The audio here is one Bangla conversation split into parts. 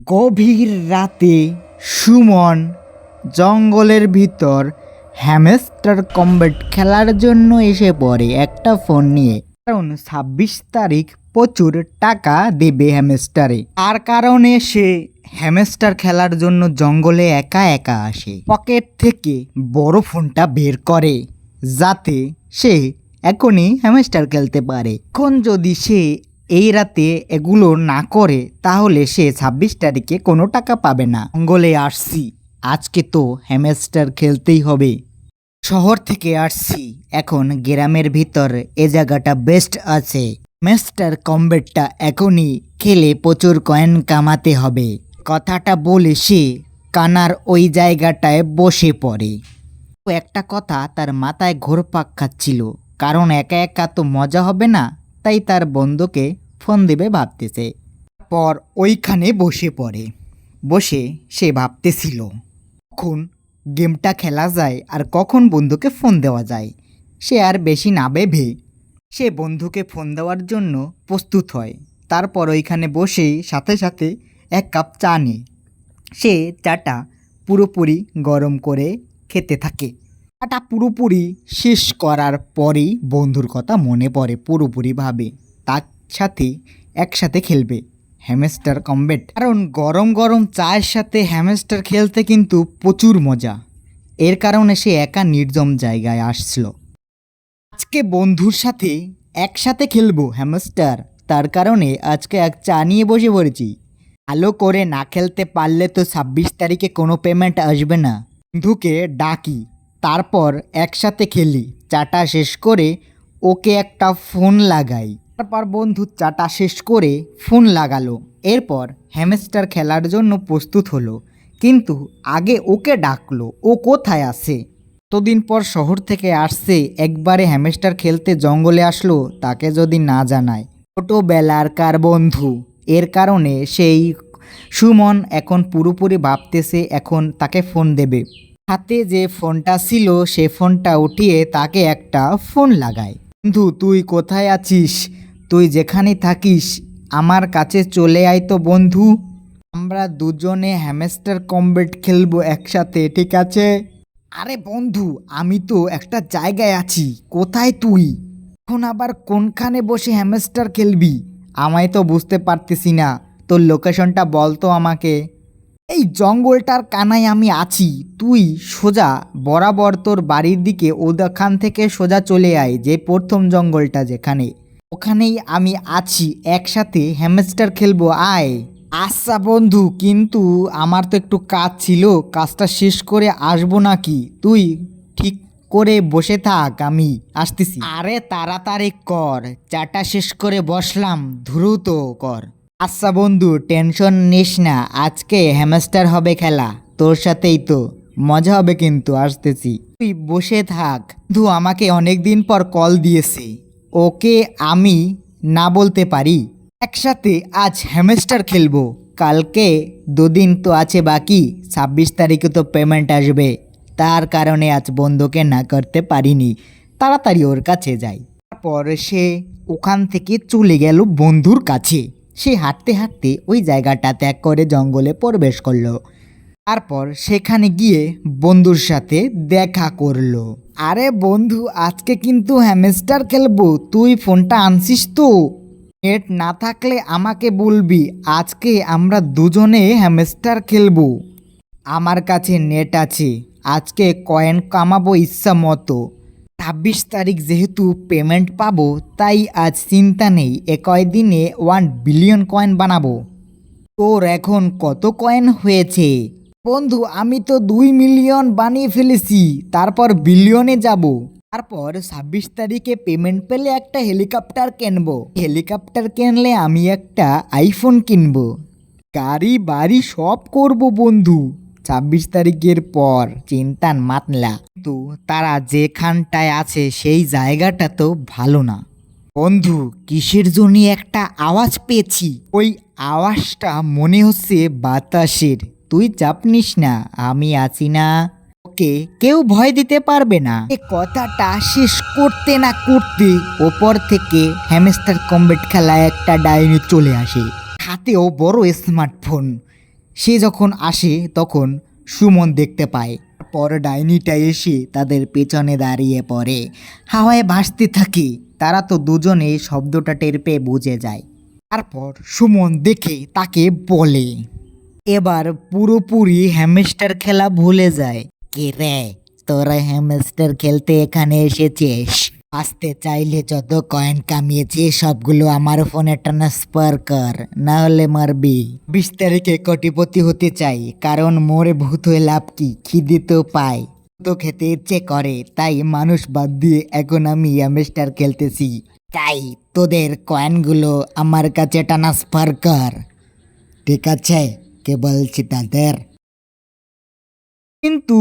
গভীর রাতে সুমন জঙ্গলের ভিতর হ্যামস্টার কম্ব্যাট খেলার জন্য এসে পড়ে একটা ফোন নিয়ে। কারণ ২৬ তারিখ প্রচুর টাকা দেবে হ্যামস্টারে। তার কারণে সে হ্যামস্টার খেলার জন্য জঙ্গলে একা একা আসে। পকেট থেকে বড় ফোনটা বের করে যাতে সে এখনই হ্যামস্টার খেলতে পারে। এখন যদি সে এই রাতে এগুলো না করে তাহলে সে ২৬ তারিখে কোনো টাকা পাবে না। জঙ্গলে আসছি, আজকে তো হ্যামস্টার খেলতেই হবে। শহর থেকে আসছি, এখন গ্রামের ভিতর এ জায়গাটা বেস্ট আছে। হ্যামস্টার কম্ব্যাটটা এখনই খেলে প্রচুর কয়েন কামাতে হবে। কথাটা বলে সে কানার ওই জায়গাটায় বসে পড়ে। একটা কথা তার মাথায় ঘোরপাক খাচ্ছিল, কারণ একা একা তো মজা হবে না, তাই তার বন্ধুকে ফোন দেবে ভাবতেছে। পর ওইখানে বসে পড়ে। বসে সে ভাবতেছিল কখন গেমটা খেলা যায় আর কখন বন্ধুকে ফোন দেওয়া যায়। সে আর বেশি না ভেবে সে বন্ধুকে ফোন দেওয়ার জন্য প্রস্তুত হয়। তারপর ওইখানে বসেই সাথে সাথে এক কাপ চা নেয়। সে চাটা পুরোপুরি গরম করে খেতে থাকে। চাটা পুরোপুরি শেষ করার পরেই বন্ধুর কথা মনে পড়ে পুরোপুরিভাবে। তার সাথে একসাথে খেলবে হ্যামস্টার কম্ব্যাট। কারণ গরম গরম চায়ের সাথে হ্যামস্টার খেলতে কিন্তু প্রচুর মজা। এর কারণে সে একা নির্জন জায়গায় আসছিল। আজকে বন্ধুর সাথে একসাথে খেলবো হ্যামস্টার, তার কারণে আজকে এক চা নিয়ে বসে পড়েছি। ভালো করে না খেলতে পারলে তো ২৬ তারিখে কোনো পেমেন্ট আসবে না। বন্ধুকে ডাকি, তারপর একসাথে খেলি। চাটা শেষ করে ওকে একটা ফোন লাগাই। তারপর বন্ধু চাটা শেষ করে ফোন লাগালো। এরপর হ্যামস্টার খেলার জন্য প্রস্তুত হলো, কিন্তু আগে ওকে ডাকলো। ও কোথায় আছে? এতদিন পর শহর থেকে আসছে, একবারে হ্যামস্টার খেলতে জঙ্গলে আসলো, তাকে যদি না জানায়। ছোটোবেলারকার বন্ধু, এর কারণে সেই সুমন এখন পুরোপুরি ভাবতেছে এখন তাকে ফোন দেবে। হাতে যে ফোনটা ছিল সে ফোনটা উঠিয়ে তাকে একটা ফোন লাগায়। বন্ধু, তুই কোথায় আছিস? তুই যেখানে থাকিস আমার কাছে চলে আয় তো বন্ধু। আমরা দুজনে হ্যামস্টার কম্ব্যাট খেলবো একসাথে, ঠিক আছে? আরে বন্ধু, আমি তো একটা জায়গায় আছি। কোথায় তুই? এখন আবার কোনখানে বসে হ্যামস্টার খেলবি? আমায় তো বুঝতে পারতেছি না। তোর লোকেশনটা বল তো আমাকে। এই জঙ্গলটার কানায় আমি আছি। তুই সোজা বরাবর তোর বাড়ির দিকে ওখান থেকে সোজা চলে আয়, যে প্রথম জঙ্গলটা যেখানে, ওখানেই আমি আছি। একসাথে হ্যামস্টার খেলবো, আয়। আচ্ছা বন্ধু, কিন্তু আমার তো একটু কাজ ছিল, কাজটা শেষ করে আসবো নাকি? তুই ঠিক করে বসে থাক, আমি আসতেছি। আরে তাড়াতাড়ি কর, চাটা শেষ করে বসলাম, দ্রুত কর। আচ্ছা বন্ধু, টেনশন নিস না, আজকে হ্যামস্টার হবে খেলা, তোর সাথেই তো মজা হবে, কিন্তু আসতেছি। তুই বসে থাক। বন্ধু আমাকে অনেক দিন পর কল দিয়েছে, ওকে আমি না বলতে পারি? একসাথে আজ হ্যামস্টার খেলবো, কালকে দুদিন তো আছে বাকি, ২৬ তারিখে তো পেমেন্ট আসবে। তার কারণে আজ বন্ধুকে না করতে পারিনি, তাড়াতাড়ি ওর কাছে যাই। তারপর সে ওখান থেকে চলে গেল বন্ধুর কাছে। সে হাঁটতে হাঁটতে ওই জায়গাটা ত্যাগ করে জঙ্গলে প্রবেশ করলো। তারপর সেখানে গিয়ে বন্ধুর সাথে দেখা করলো। আরে বন্ধু, আজকে কিন্তু হ্যামস্টার খেলবো, তুই ফোনটা আনছিস তো? নেট না থাকলে আমাকে বলবি, আজকে আমরা দুজনে হ্যামস্টার খেলবো। আমার কাছে নেট আছে, আজকে কয়েন কামাবো ইচ্ছা মতো। ২৬ তারিখ যেহেতু পেমেন্ট পাবো, তাই আজ চিন্তা নেই, এ কয়দিনে 1 বিলিয়ন কয়েন বানাবো। তোর এখন কত কয়েন হয়েছে? বন্ধু আমি তো 2 মিলিয়ন বানিয়ে ফেলেছি, তারপর বিলিয়নে যাব। তারপর ২৬ তারিখে পেমেন্ট পেলে একটা হেলিকপ্টার কিনবো। হেলিকপ্টার কিনলে আমি একটা আইফোন কিনবো, গাড়ি বাড়ি সব করব বন্ধু। ২৬ তারিখের পর চিন্তা মাতলা। কিন্তু তারা যেখানটায় আছে সেই জায়গাটা তো ভালো না। বন্ধু, কিসের জন্য একটা আওয়াজ পেয়েছি, ওই আওয়াজটা মনে হচ্ছে বাতাসের। তুই চাপ নিস না, আমি আছি না, ওকে কেউ ভয় দিতে পারবে না। এ কথাটা শেষ করতে না করতে ওপর থেকে হ্যামস্টার কম্ব্যাট খেলায় একটা ডাইনি চলে আসে, হাতেও বড় স্মার্টফোন। সে যখন আসে তখন সুমন দেখতে পায়। পর ডাইনিটা এসে তাদের পেছনে দাঁড়িয়ে পড়ে, হাওয়ায় ভাসতে থাকে। তারা তো দুজনে শব্দটা টের পেয়ে বুঝে যায়। তারপর সুমন দেখে তাকে বলে, এবার পুরোপুরি হ্যামস্টার খেলা ভুলে যায়। কে রে, তোরা হ্যামস্টার খেলতে এখানে এসেছিস? আসতে চাইলে যত কয়েন কামিয়েছি সবগুলো আমার ফোনে ট্রান্সফার কর, না হলে মারবি। 20 তারিখে কোটিপতি হতে চাই, কারণ মোরে ভূত হয়ে লাভ কি, খিদে তো পাই, তো খেতে ইচ্ছে করে, তাই মানুষ বাদ দিয়ে এখন আমি হ্যামস্টার খেলতেছি। তাই তোদের কয়েনগুলো আমার কাছে ট্রান্সফার কর। ঠিক আছে, কে বলছি তাদের? কিন্তু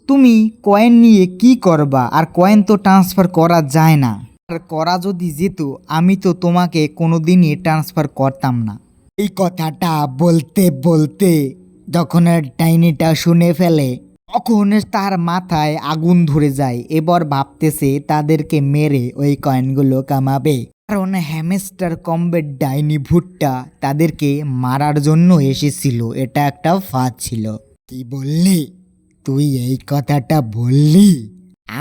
তুমি কয়েন নিয়ে কি করবা? আর কয়েন তো ট্রান্সফার করা যায় না। আর করা যদি যেত আমি তো তোমাকে কোনোদিনই ট্রান্সফার করতাম না। এই কথাটা বলতে বলতে যখন ডাইনিটা শুনে ফেলে তখন তার মাথায় আগুন ধরে যায়। এবার ভাবতেছে তাদেরকে মেরে ওই কয়েনগুলো কামাবে, কারণ হ্যামস্টার কম্বেট ডাইনি ভুট্টা তাদেরকে মারার জন্য এসেছিল। এটা একটা ফাঁদ ছিল। কি বললি তুই? এই কথাটা বললি?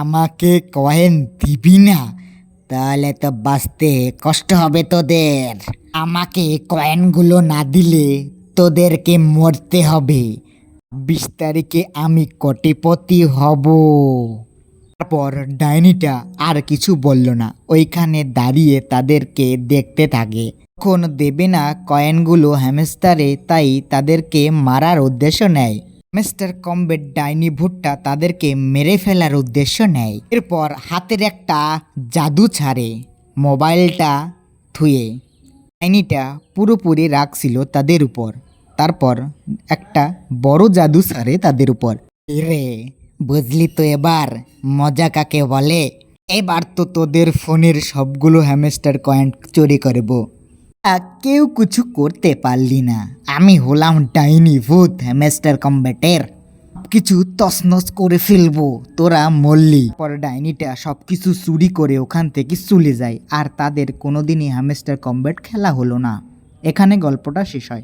আমাকে কয়েন দিবি না? তাহলে তো বাঁচতে কষ্ট হবে তোদের। আমাকে কয়েনগুলো না দিলে তোদেরকে মরতে হবে। 20 তারিখে আমি কোটিপতি হব। তারপর ডাইনিটা আর কিছু বলল না, ওইখানে দাঁড়িয়ে তাদেরকে দেখতে থাকে। তখন দেবে না কয়েনগুলো হ্যামস্টারে, তাই তাদেরকে মারার উদ্দেশ্য নেয়। মিস্টার কম্বেট ডাইনি ভুট্টা তাদেরকে মেরে ফেলার উদ্দেশ্য নেয়। এরপর হাতের একটা জাদু ছাড়ে, মোবাইলটা থুয়ে। ডাইনিটা পুরোপুরি রাখছিল তাদের উপর। তারপর একটা বড় জাদু ছাড়ে তাদের উপর। রে, বুঝলি তো এবার মজা কাকে বলে? এবার তো তোদের ফোনের সবগুলো হ্যামস্টার কয়েন চুরি করব। কেউ কিছু করতে পারলি না। আমি হলাম ডাইনি ভূত হ্যামস্টার কম্ব্যাটের, কিছু তছনছ করে ফেলবো, তোরা মরলি। পরে ডাইনিটা সবকিছু চুরি করে ওখান থেকে চলে যায়। আর তাদের কোনোদিনই হ্যামস্টার কম্ব্যাট খেলা হলো না। এখানে গল্পটা শেষ হয়।